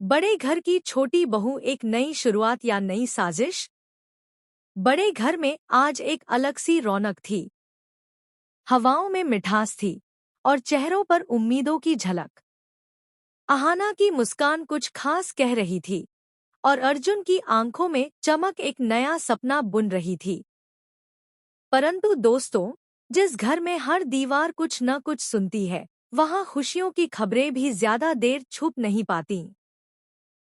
बड़े घर की छोटी बहू, एक नई शुरुआत या नई साजिश। बड़े घर में आज एक अलग सी रौनक थी। हवाओं में मिठास थी और चेहरों पर उम्मीदों की झलक। अहाना की मुस्कान कुछ खास कह रही थी और अर्जुन की आंखों में चमक एक नया सपना बुन रही थी। परंतु दोस्तों, जिस घर में हर दीवार कुछ न कुछ सुनती है, वहां खुशियों की खबरें भी ज्यादा देर छुप नहीं पाती।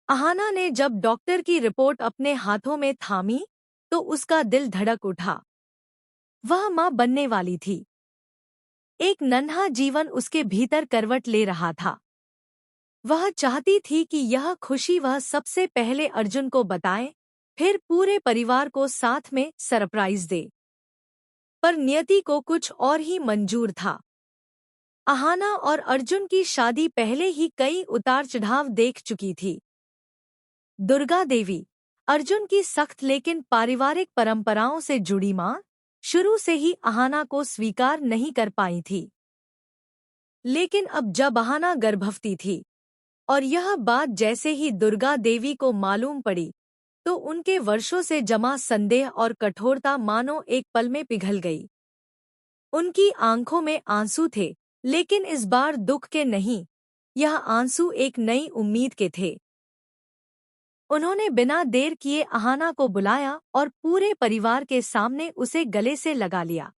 अहाना ने जब डॉक्टर की रिपोर्ट अपने हाथों में थामी तो उसका दिल धड़क उठा। वह मां बनने वाली थी। एक नन्हा जीवन उसके भीतर करवट ले रहा था। वह चाहती थी कि यह खुशी वह सबसे पहले अर्जुन को बताए, फिर पूरे परिवार को साथ में सरप्राइज दे। पर नियति को कुछ और ही मंजूर था। अहाना और अर्जुन की शादी पहले ही कई उतार चढ़ाव देख चुकी थी। दुर्गा देवी, अर्जुन की सख्त लेकिन पारिवारिक परंपराओं से जुड़ी मां, शुरू से ही अहाना को स्वीकार नहीं कर पाई थी। लेकिन अब जब अहाना गर्भवती थी और यह बात जैसे ही दुर्गा देवी को मालूम पड़ी, तो उनके वर्षों से जमा संदेह और कठोरता मानो एक पल में पिघल गई। उनकी आंखों में आंसू थे, लेकिन इस बार दुख के नहीं, यह आंसू एक नई उम्मीद के थे। उन्होंने बिना देर किए अहाना को बुलाया और पूरे परिवार के सामने उसे गले से लगा लिया।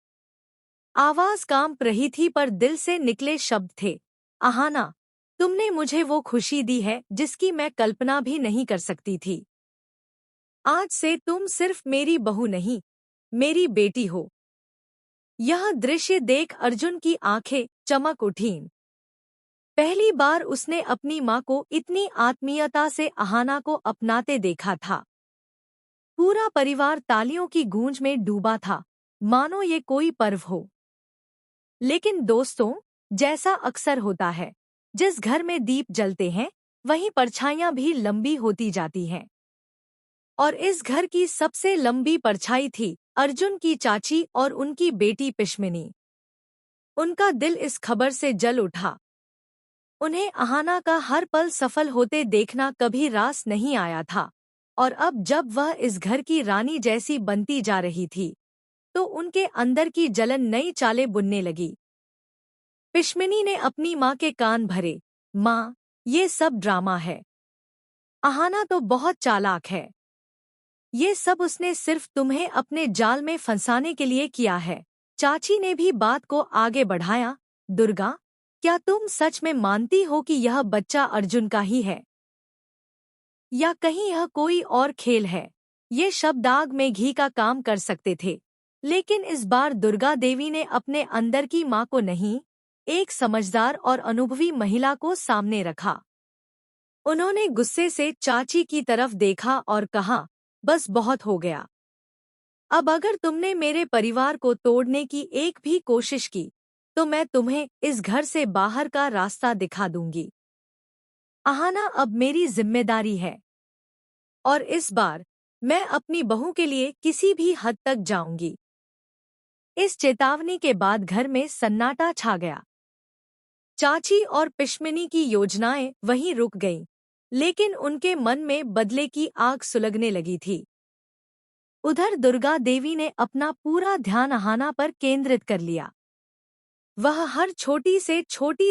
आवाज कांप रही थी पर दिल से निकले शब्द थे, अहाना, तुमने मुझे वो खुशी दी है जिसकी मैं कल्पना भी नहीं कर सकती थी। आज से तुम सिर्फ मेरी बहू नहीं, मेरी बेटी हो। यह दृश्य देख अर्जुन की आंखें चमक उठीं। पहली बार उसने अपनी मां को इतनी आत्मीयता से अहाना को अपनाते देखा था। पूरा परिवार तालियों की गूंज में डूबा था, मानो ये कोई पर्व हो। लेकिन दोस्तों, जैसा अक्सर होता है, जिस घर में दीप जलते हैं, वहीं परछाइयां भी लंबी होती जाती हैं। और इस घर की सबसे लंबी परछाई थी अर्जुन की चाची और उनकी बेटी पिशमिनी। उनका दिल इस खबर से जल उठा। उन्हें अहाना का हर पल सफल होते देखना कभी रास नहीं आया था, और अब जब वह इस घर की रानी जैसी बनती जा रही थी, तो उनके अंदर की जलन नई चालें बुनने लगी। पिशमिनी ने अपनी माँ के कान भरे, माँ, ये सब ड्रामा है। अहाना तो बहुत चालाक है। ये सब उसने सिर्फ तुम्हें अपने जाल में फंसाने के लिए किया है। चाची ने भी बात को आगे बढ़ाया, दुर्गा, क्या तुम सच में मानती हो कि यह बच्चा अर्जुन का ही है, या कहीं यह कोई और खेल है? ये शब्द आग में घी का काम कर सकते थे, लेकिन इस बार दुर्गा देवी ने अपने अंदर की मां को नहीं, एक समझदार और अनुभवी महिला को सामने रखा। उन्होंने गुस्से से चाची की तरफ देखा और कहा, बस बहुत हो गया। अब अगर तुमने मेरे परिवार को तोड़ने की एक भी कोशिश की, तो मैं तुम्हें इस घर से बाहर का रास्ता दिखा दूंगी। अहाना अब मेरी जिम्मेदारी है, और इस बार मैं अपनी बहू के लिए किसी भी हद तक जाऊंगी। इस चेतावनी के बाद घर में सन्नाटा छा गया। चाची और पिशमिनी की योजनाएं वहीं रुक गईं, लेकिन उनके मन में बदले की आग सुलगने लगी थी। उधर दुर्गा देवी ने अपना पूरा ध्यान अहाना पर केंद्रित कर लिया। वह हर छोटी से छोटी